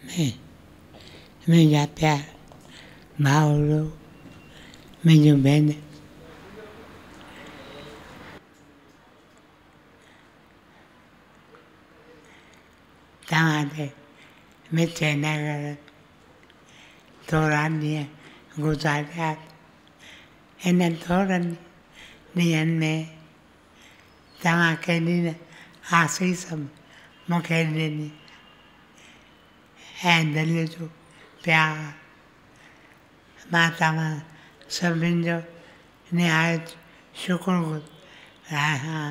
में मुंहिंजा प्यार भाउरो मुंहिंजूं भेनरूं तव्हांजे मिठे नगर थोरा ॾींहं गुज़ारिया। इन थोरनि ॾींहंनि में तव्हां केॾी न आसीस मूंखे ॾिनी ऐं दिलि जो प्यार। मां तव्हां सभिनी जो निहायत शुक्रगुज़ार आहियां।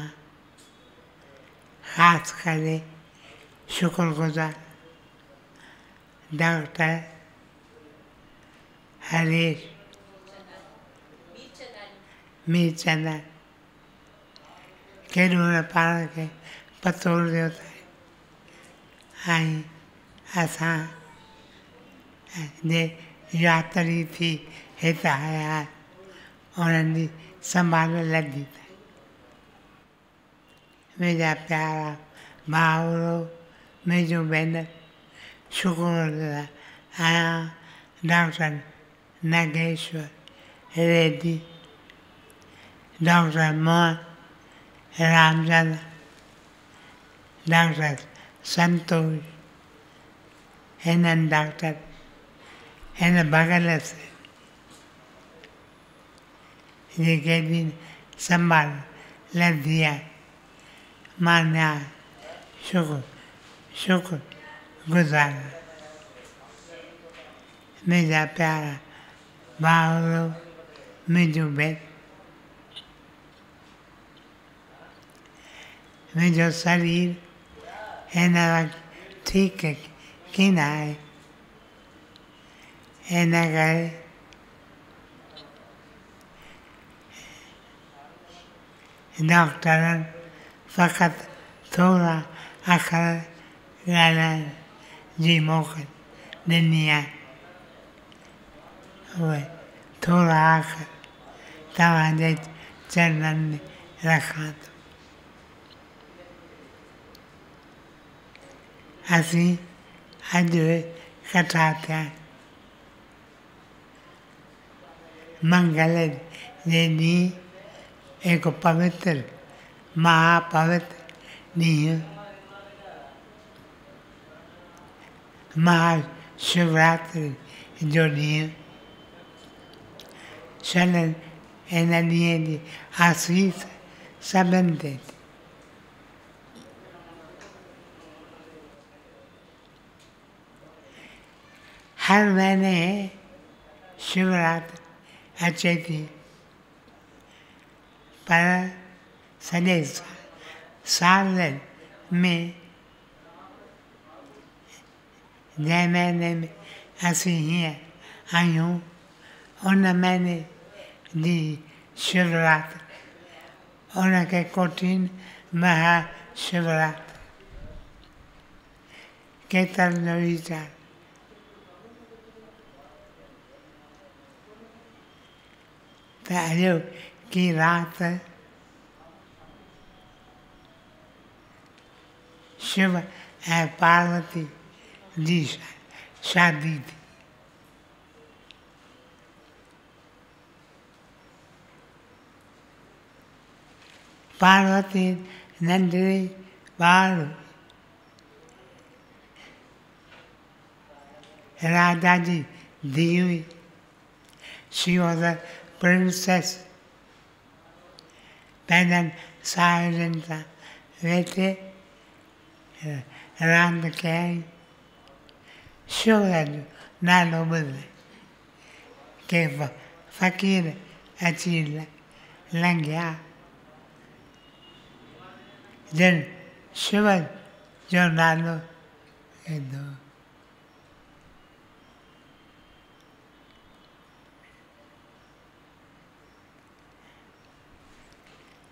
ख़ासि करे शुक्रगुज़ार डॉक्टर हरीश मीरचंदानी केॾो न पाण खे पतो हुयो ऐं असां जे यात्री थी हिते आया उन्हनि जी संभाल लधी। मुंहिंजा प्यारा भाउरो मुंहिंजूं भेनरूं शुक्रगुज़ार आहियां doctor Nageshwar Reddy, doctor Mohan Ramchandra, doctor Santosh, हिननि डॉक्टर हिन बगल से जेके बि संभाल लधी आहे मां शुक्रगुज़ार मुंहिंजा प्यारा भाउरो मुंहिंजूं भेनरूं मुंहिंजो शरीर हिन वक़्तु ठीकु कीन आहे हिन करे डॉक्टरनि फ़क़ति थोरा अखर ॻाल्हाइण जी मोहलत ॾिनी आहे। उहे थोरा अखर तव्हांजे चरणनि में रखां थो। असीं अॼु कथा थिया मंगल जे ॾींहुं हिकु पवित्र महापवित्र ॾींहुं महाशिवरात्रि जो ॾींहुं छॾनि हिन ॾींहं जी आसीस सभिनि ते थी। हर महीने शिवरात्रि अचे थी पर सॼे साल में जंहिं महीने में असीं हीअं आहियूं उन महीने जी शिवरात्रि उनखे कोटिन महाशिवरात्रि केतरनि जो वीचार त अॼु की राति शिव ऐं पार्वती जी शादी थी। पार्वती नंढड़ी ॿार राजा जी धीउ हुई। She was a princess. पंहिंजनि साहेड़ियुनि सां वेठे रांदि कयईं। शिव जो नालो ॿुधाए के फ़क़ीर अची लंघिया जिन शिव जो नालो ॿुधो।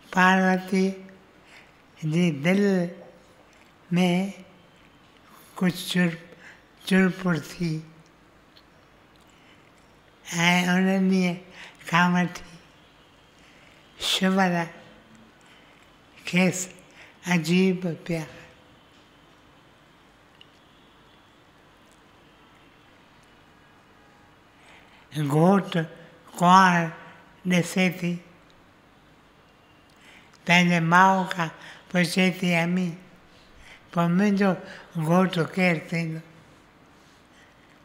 पार्वती जी दिलि में कुझु चुरपुर थी ऐं उन ॾींहं खां वठी शिव खेसि अजीब प्यार घोट कुंवार ॾिसे थी, पंहिंजे माउ खां पुछे थी अमी पोइ मुंहिंजो घोटु केरु थींदो,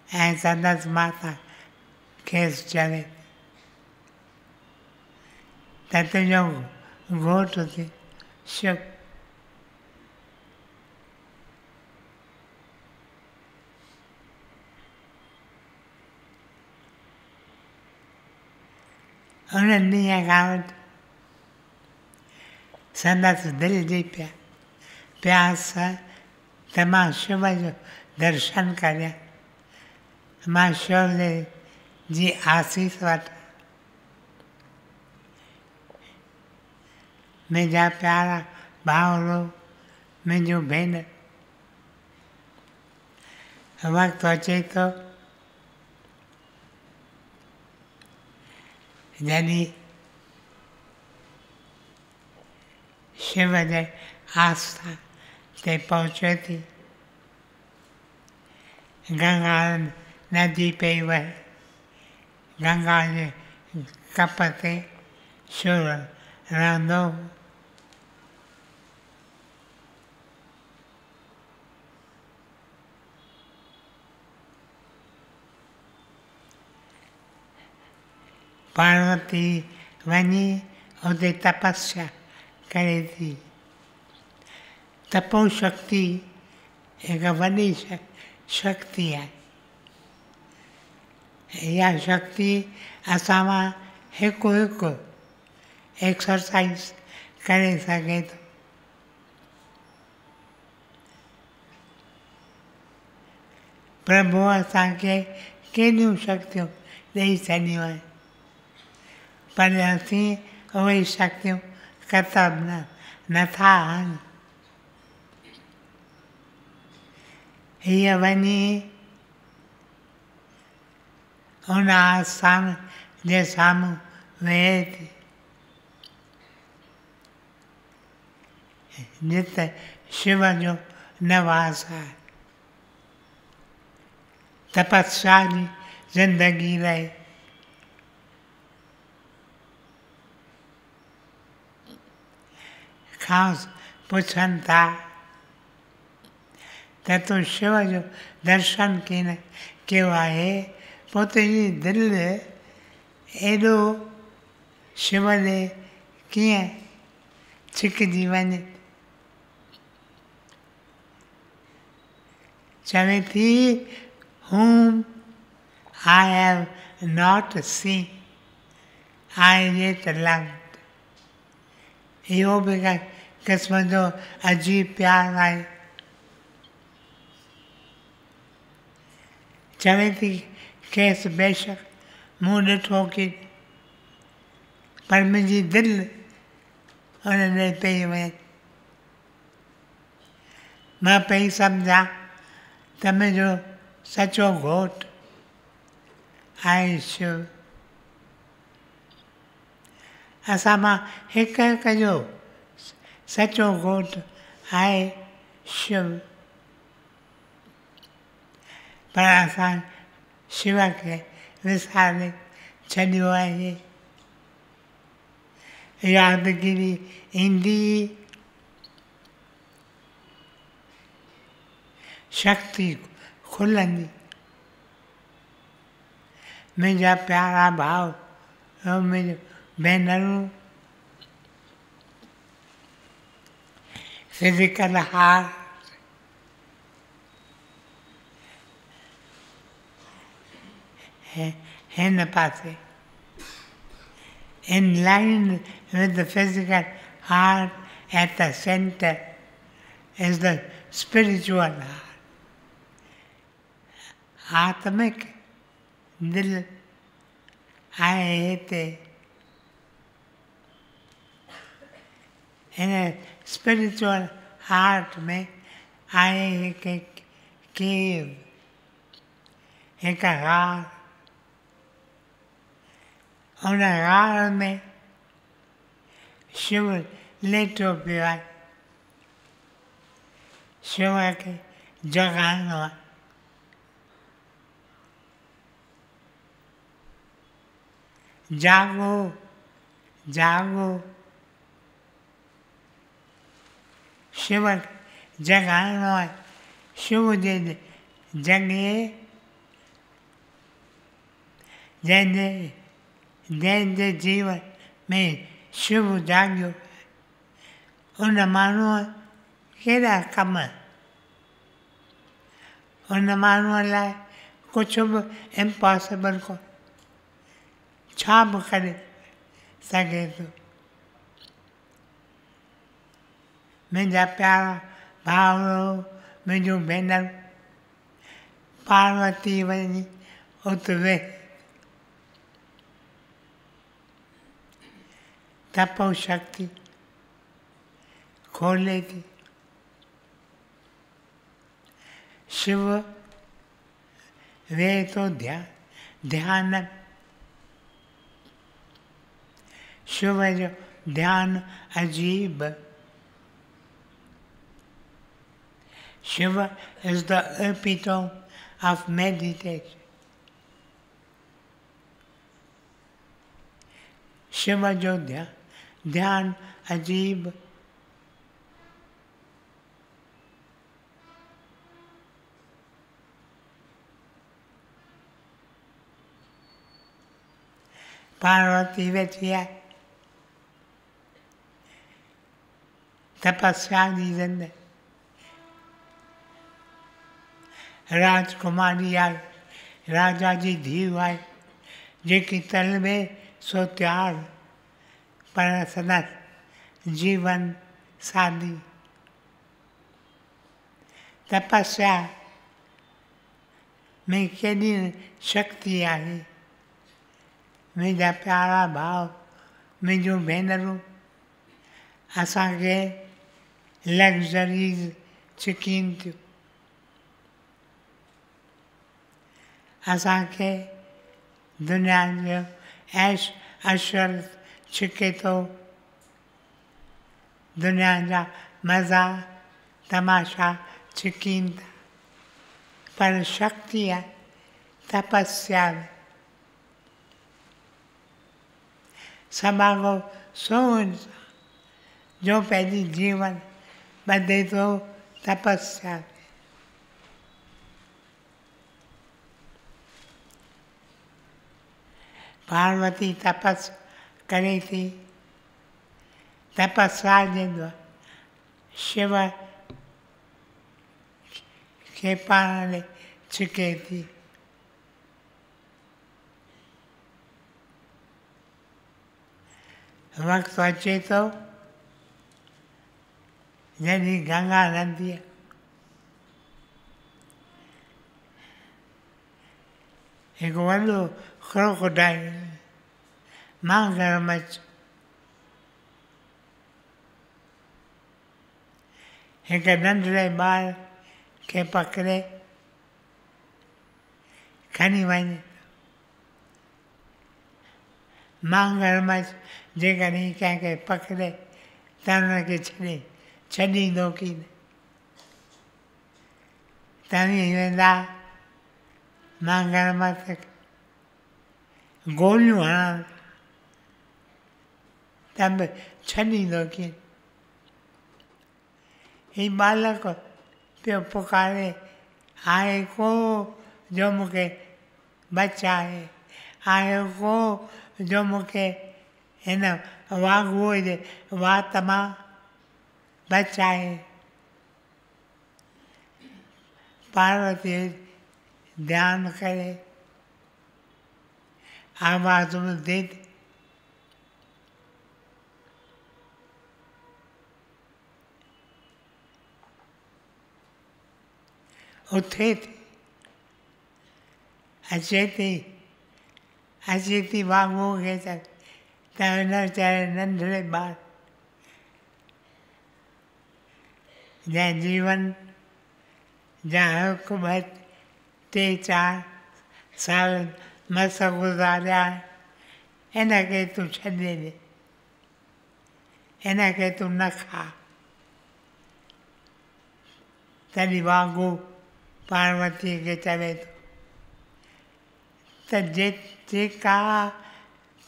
ऐं संदसि माता खेसि चवे त तुंहिंजो घोटु थी शुभ। उन ॾींहं खां वठी संदसि दिलि जी प्यास त मां शिव जो दर्शन करियां, मां शोले जी आसीस वठां। मुंहिंजा प्यारा भाउरो, मुंहिंजूं भेनर, वक़्तु अचे थो जॾहिं शिव जे आस्था ते पहुचे थी, गंगा नदी पई वहे, गंगा जे कप ते शिव रहंदो हो। पार्वती वञी उते तपस्या करे थी। तपो शक्ति हिकु वॾी शक्ति आहे। इहा शक्ति असां मां हिकु हिकु एक्सरसाइज करे सघे थो। प्रभु असांखे केॾियूं शक्तियूं ॾेई छॾियूं आहिनि, पर असीं उहे शक्तियूं ख़तम नथा आहिनि। हीअ वञी उन आस्थान जे साम्हूं वेहे थी, जिते शिव जो निवास आहे। तपस्या जी ज़िंदगी रहे। खांसि पुछनि था त तूं शिव जो दर्शन कीअं कयो आहे, पोइ तुंहिंजी दिलि एॾो शिव ॾे कीअं छिकिजी वञे। चवे थी whom I have not seen, I yet loved। इहो बि क़िस्म जो अजीब प्यारु आहे। चवे थी खेसि बेशक मूं ॾिठो की, पर मुंहिंजी दिलि हुन ॾे पई वञे। मां पई सम्झां त मुंहिंजो सचो घोटु आहे शिव। असां मां हिकु हिकु जो सचो घोटु आहे शिव, पर असां शिव खे विसारे छॾियो आहे। यादगिरी ईंदी, शक्ति खुलंदी। मुंहिंजा प्यारा भाउ, मुंहिंजूं भेनरूं, फिज़िकल हार्ट हिन पासे, in line with the physical heart at the center is the spiritual heart। आत्मिक दिल आहे हिते। हिन स्पिरिचुअल हार्ट में आहे हिकु केव, हिकु गार। उन गार में शिव लेटो पियो आहे। शिव खे जगाइणो आहे। जागो जागो। शिव जगानो है, शिव जे जगे जंहिंजे जीवन में शिव जागियो उन माण्हूअ केॾा कम, उन माण्हूअ लाइ कुझु बि इम्पॉसिबल कोन्हे, छा बि करे सघे थो। मुंहिंजा प्यारा भाउरो, मुंहिंजूं भेनरूं, पार्वती वञी उते वेह तपो शक्ति खोले थी। शिव वेह तो ध्यान, शिव जो ध्यान अजीब। Shiv is the epitome of meditation. Shiv जो ध्यान अजीब। पार्वती वेठी आहे तपस्या जी ज़िंदगी, राजकुमारी आहे, राजा जी धीउ आहे, जेकी तलबे सो त्यार पर संदसि जीवन सादी। तपस्या में केॾी शक्ति आहे। मुंहिंजा प्यारा भाउ, मुंहिंजूं भेनरूं, असांखे लग्ज़रीज़ छिकीनि थियूं, असांखे दुनिया जो ऐश अशरत छिके थो, दुनिया जा मज़ा तमाशा छिकीनि था, पर शक्ति आहे तपस्या में। सभागो सो इंसान जो पंहिंजी जीवन ॿधे थो तपस्या में। पार्वती तपस्या करे थी, तपस्या जे द्वारा शिव खे पाण ॾे छिके थी। वक़्तु अचे थो जॾहिं गंगा नदीअ हिकु वॾो क्रोकोडाइल मगरमच्छ हिकु नंढड़े ॿार खे पकिड़े खणी वञे। मगरमच्छ जेकॾहिं कंहिंखे पकिड़े त हुनखे छॾींदो की न, तव्हीं वेंदा मगरमच्छ खे गोलियूं हणण त बि छॾींदो कीअं। हीउ बालक पियो पुकारे, आहे को जो मूंखे बचाए, आहे को जो मूंखे हिन वाॻुओ जे वात मां बचाए। पार्वती ध्यानु करे आवाज़ ॿुधे थी, उथे थी, अचे थी वाॻुओ खे त हिन वीचारे नंढड़े ॿार जंहिं जीवन जा हिकु ॿ टे चारि साल मस गुज़ारिया हिनखे तूं छॾे ॾे, हिनखे तूं न खा। तॾहिं वाॻुओ पार्वतीअ खे चवे थो त जेका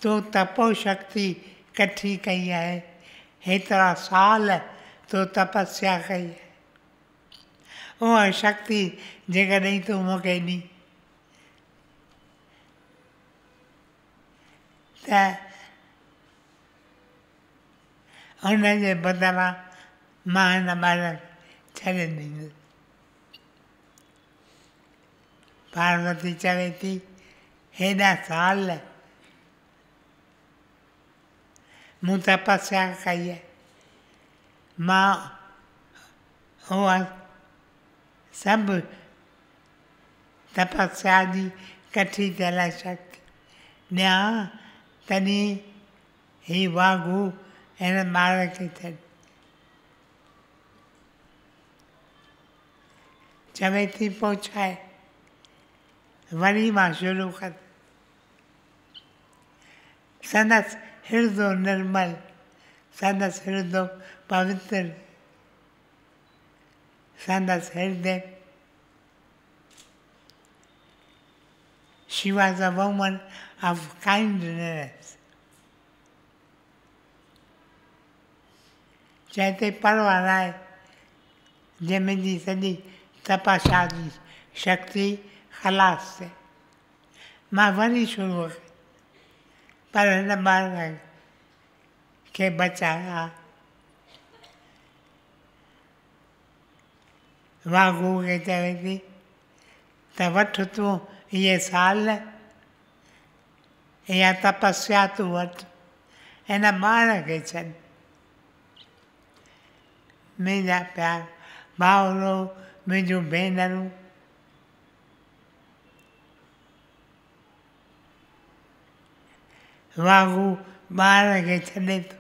तो तपो शक्ति कठी कई है, हेतरा साल तो तपस्या कई है। उहा शक्ति जेकॾहिं तूं मूंखे ॾी त हुन जे बदिरां मां हिन ॿार छॾे ॾींदुसि। पार्वती चवे थी हेॾा साल मूं तपस्या कई आहे, मां उहा सभु तपस्या जी कठी थियल शक्ति ॾियां, तॾहिं ही वाघू हिन ॿार खे छॾ। चवे थी पोइ छा आहे, वरी मां शुरू कर। संदसि हृदय निर्मल, संदसि हृदय पवित्र, संदसि हृदय। She was a woman of kindness. चए थी परवाह न आहे जे मुंहिंजी सॼी तपस्या जी शक्ति ख़लास थिए, मां वरी शुरू कई, पर हिन ॿार खे बचाया। वाघू खे चवे थी त वठि तूं इहे साल, इहा तपस्या तूं वठि, हिन ॿार खे छॾ। मुंहिंजा प्यार भाउरो, मुंहिंजूं भेनरूं, वाघू ॿार खे छॾे थो,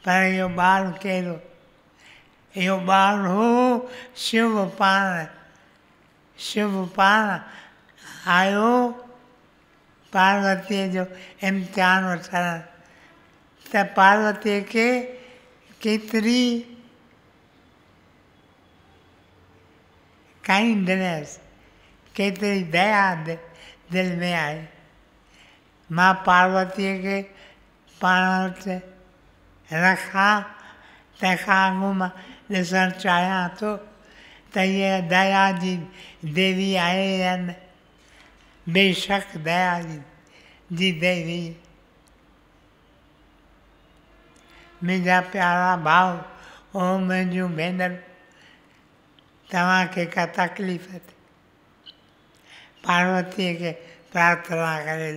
पर इहो ॿारु कहिड़ो, इहो ॿारु हो शिव पाण। शिव पाण आयो पार्वतीअ जो इम्तिहान वठणु, त पार्वतीअ खे केतिरी काइंडनेस, केतिरी दया दिलि में आहे। मां पार्वतीअ खे पाण वटि रखां, तंहिंखां अॻु मां ॾिसणु चाहियां थो त हीअ दया जी देवी आहे या न। बेशक दया जी देवी। मुंहिंजा प्यारा भाउ ऐं मुंहिंजूं भेनरूं, तव्हांखे का तकलीफ़ थिए, पार्वतीअ खे प्रार्थना करे,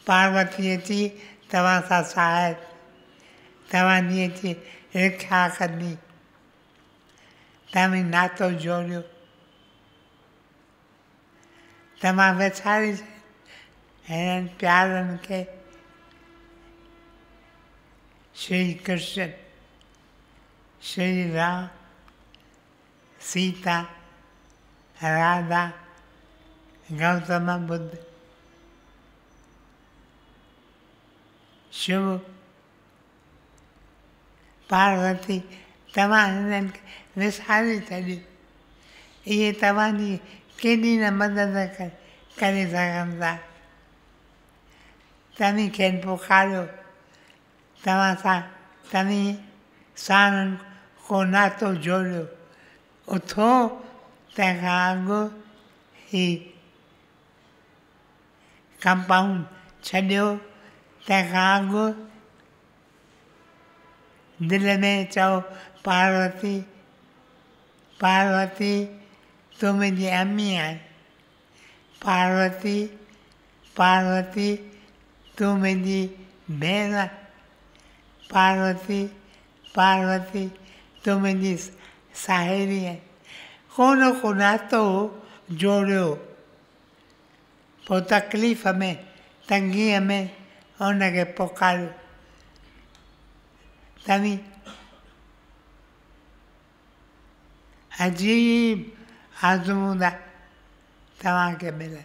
पार्वती अची तव्हां सां सहाय, तव्हांजी अची रक्षा कंदी, तव्हां नातो जोड़ियो, तव्हां विसारे हिननि प्यारनि खे। श्री कृष्ण, श्री राम, सीता, राधा, गौतम बुद्ध, शिव, पार्वती, तव्हां हिननि खे विसारे छॾियो, इहे तव्हांजी केॾी न मदद करे सघनि था। तव्हीं खेनि पुकारियो, तव्हां सां तव्हीं साणनि को नातो जोड़ियो, उथो, तंहिंखां अॻु ही कंपाउंड छॾियो, तंहिंखां अॻु दिलि में चओ पार्वती, पार्वती तूं मुंहिंजी अम्मी आहीं, पार्वती, पार्वती तूं मुंहिंजी भेण, पार्वती, पार्वती तूं मुंहिंजी साहेड़ी आहीं। को न को नातो जोड़ियो, पोइ तकलीफ़ में, तंगीअ में हुनखे पुकारियो। तव्हीं अजीब आज़मूदा तव्हांखे मिलनि।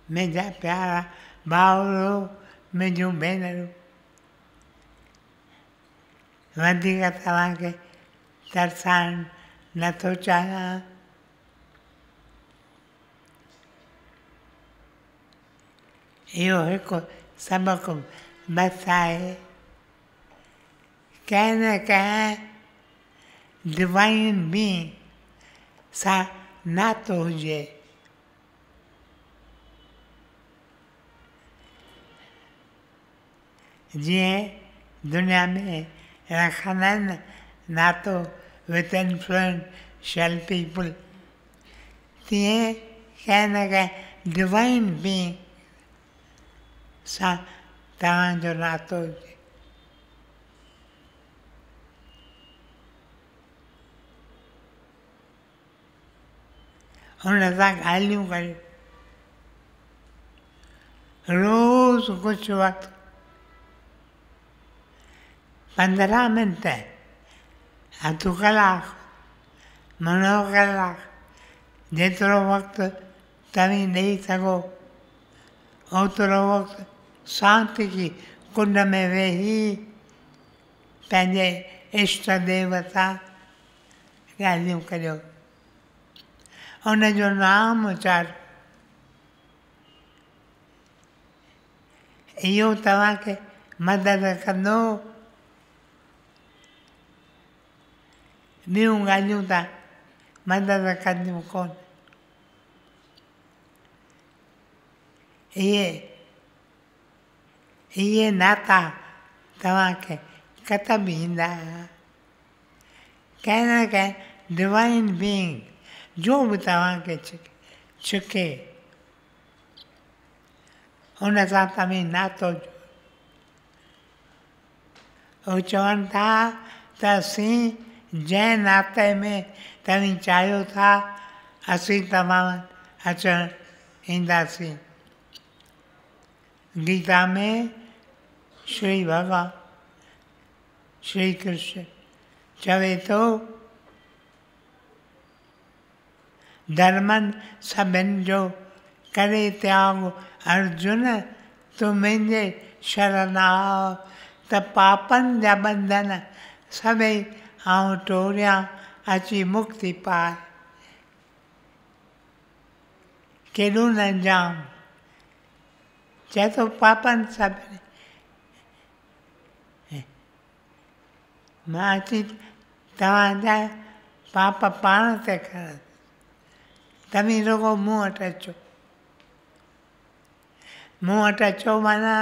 मुंहिंजा प्यारा भाउरो, मुंहिंजूं भेनरूं, वधीक तव्हांखे तरसाइणु नथो चाहियां, इहो हिकु सबक़ बस आहे, कंहिं न कंहिं डिवाइन बीइंग सां नातो हुजे। जीअं दुनिया में रखंदा आहिनि नातो विथ इन्फ्लुएंशियल पीपल, तीअं कंहिं न कंहिं डिवाइन बीइंग सां तव्हांजो नातो हुजे। हुन सां ॻाल्हियूं करियो, रोज़ु कुझु वक़्तु 15 मिंट, अधु कलाकु, मुनो कलाकु, जेतिरो वक़्तु तव्हीं ॾेई सघो ओतिरो वक़्तु सांतीकी कुंड में वेही पंहिंजे इष्ट देव सां ॻाल्हियूं करियो, हुनजो नाम उचारो। इहो तव्हांखे मदद कंदो। ॿियूं ॻाल्हियूं त मदद कंदियूं कोन। इहे नाता तव्हांखे कतबि ईंदा, कंहिं न कंहिं डिवाइन बीइंग जो बि तव्हांखे छिके हुन सां तव्हीं नातो जोड़ो। हू चवनि था त असीं जंहिं नाते में तव्हीं चाहियो था असीं तव्हां वटि अचणु ईंदासीं। गीता में श्री भॻवान श्री कृष्ण चवे थो, धर्मनि सभिनि जो करे त्याग अर्जुन, तूं मुंहिंजे शरण आ त पापनि जा बंधन सभई आऊं टोड़ियां अची मुक्ति पाए। केॾो न जाम, चए थो पापनि सभिनी, मां अची तव्हांजा पाप पाण ते खणंदुसि, तव्हीं रुॻो मूं वटि अचो। मूं वटि अचो माना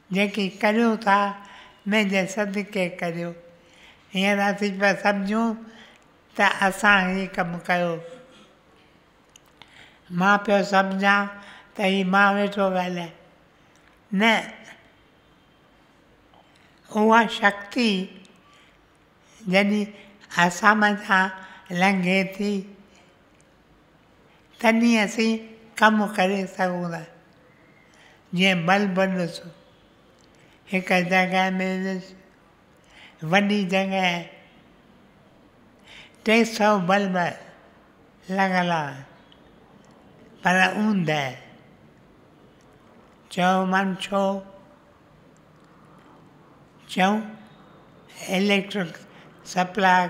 जेकी करियो था मुंहिंजे सदिके करियो। हींअर असीं पिया सम्झूं त असां हीउ कमु कयो, मां पियो सम्झां त हीउ मां वेठो ॻाल्हायां, न, उहा शक्ति जॾहिं असां मथां लंघे थी तॾहिं असीं कमु करे सघूं था। जीअं बल्ब ॾिसो, हिकु जॻह में ॾिस, वॾी जॻह 300 बल्ब लॻल आहे, पर ऊंद, चओ मन छो? चऊं इलेक्ट्रिक सप्लाई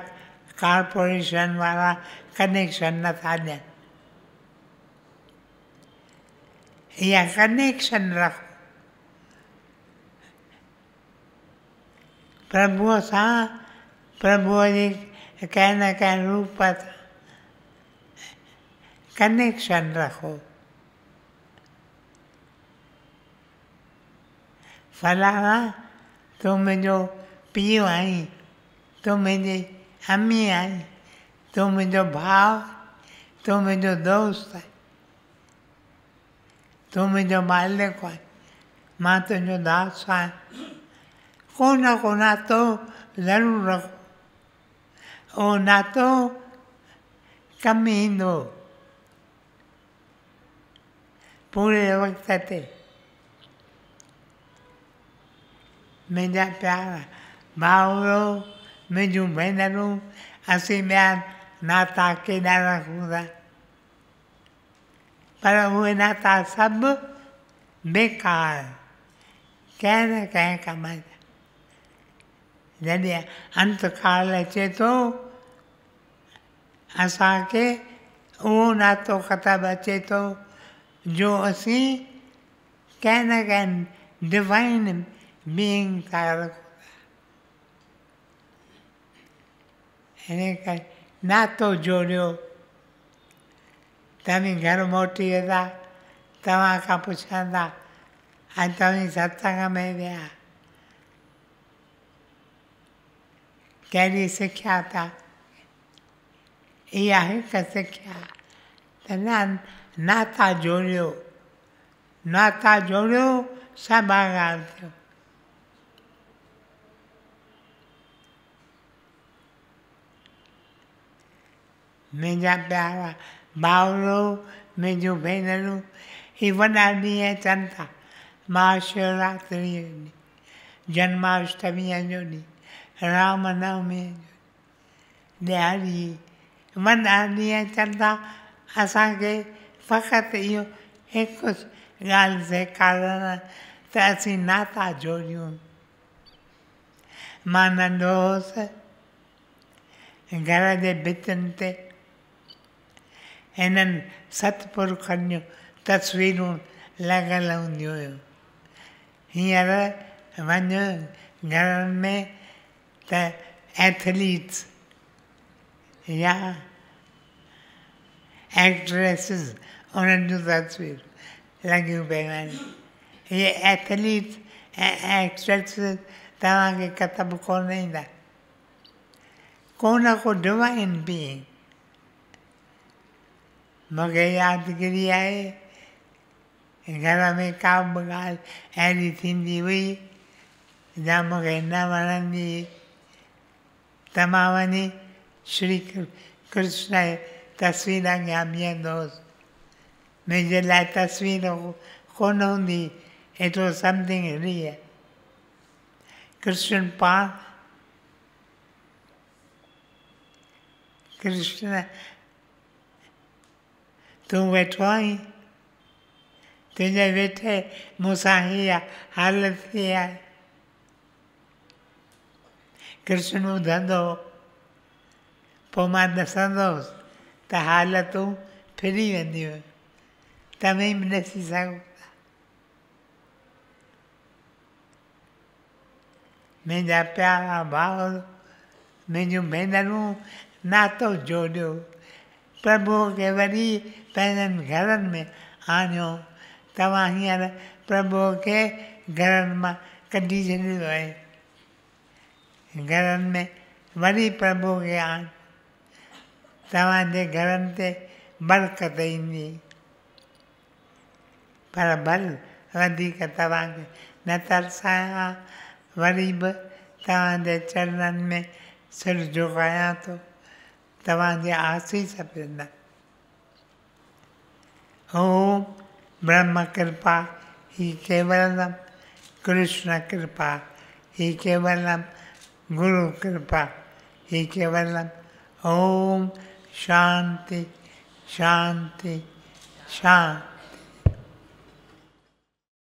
कॉर्पोरेशन वारा कनेक्शन नथा ॾियनि। इहा कनेक्शन रखो प्रभुअ सां, प्रभुअ जी कंहिं न कंहिं रूप सां कनेक्शन रखो। फलाणा तूं मुंहिंजो पीउ आहीं, तूं मुंहिंजी अम्मी आहीं, तूं मुंहिंजो भाउ, तूं मुंहिंजो दोस्त आहीं, तूं मुंहिंजो मालिक आहीं, मां तुंहिंजो दास आहियां। को न को नातो ज़रूरु रखो, उहो नातो कमु ईंदो पूरे वक़्त ते। मुंहिंजा प्यारा भाउरो, मुंहिंजूं भेनरूं, असीं ॿिया नाता केॾा रखूं था, पर उहे नाता सभु बेकार, कंहिं न कंहिं कम जा। जॾहिं अंतकाल अचे थो असांखे उहो नातो ख़तमु अचे थो जो ਅਸੀਂ ਕਹਿ ਨਾ ਕਹਿ डिवाइन बीइंग तयार हिन करे नातो जोड़ियो। तव्हीं घर मोटी वेंदा तव्हां खां पुछंदा अॼु तव्हीं सत्संग में विया कहिड़ी सिखिया था। इहा हिकु सिखिया त नाता जोड़ियो, नाता जोड़ियो सभु ॻाल्हि थियो। मुंहिंजा प्यारा भाउरो, मुंहिंजूं भेनरूं, ही वॾा ॾींहं अचनि था। महाशिवरात्रीअ जो ॾींहुं, जन्माष्टमीअ जो ॾींहुं, रामनवमीअ जो ॾियारी, वॾा ॾींहं अचनि था। असांखे फ़क़ति इहो हिकु ॻाल्हि सेखारणु त असीं नाता जोड़ियूं। मां नंढो हुउसि, घर जे भितियुनि ते हिननि सतपुरखनि जूं तस्वीरूं लॻल हूंदियूं हुयूं। हींअर वञु घरनि में त एथलीट्स या एक्ट्रेसिस उन्हनि जूं तस्वीरूं लॻियूं पियूं आहिनि। इहे एथलीट्स ऐं एक्ट्रेसिस तव्हांखे कतबि कोन ईंदा। को न को डिवाइन बीइंग। मूंखे यादगिरी आहे घर में का बि ॻाल्हि अहिड़ी थींदी हुई जा मूंखे न वणंदी हुई त मां वञी श्री कृष्ण जी तस्वीर अॻियां बीहंदो हुउसि। मुंहिंजे लाइ तस्वीर कोन हूंदी, it was something real. Krishna पाण, कृष्ण तूं वेठो आहीं, तुंहिंजे वेठे मूंसां हीअ हालत थी आहे। कृष्ण ॿुधंदो पोइ मां ॾिसंदो हुउसि त हालतूं फिरी वेंदियूं। तव्हीं बि ॾिसी सघो था। मुंहिंजा प्यारा भाउर, मुंहिंजूं भेनरूं, नातो जोड़ियो। प्रभुअ खे वरी पंहिंजनि घरनि में आणियो। तव्हां हींअर प्रभुअ खे घरनि मां कढी छॾियो आहे। घरनि में वरी प्रभुअ खे आणियो। तव्हांजे घरनि ते बरकत ईंदी। पर भल वधीक तव्हांखे न तरसायां, वरी बि तव्हांजे चरणनि में सिर झुकायां थो, तव्हांजे आसीस पिंदा। ओम ब्रह्म कृपा ही केवलम, कृष्ण कृपा ही केवलम, गुरु कृपा ही केवलम। ओम शांति शांति शांति।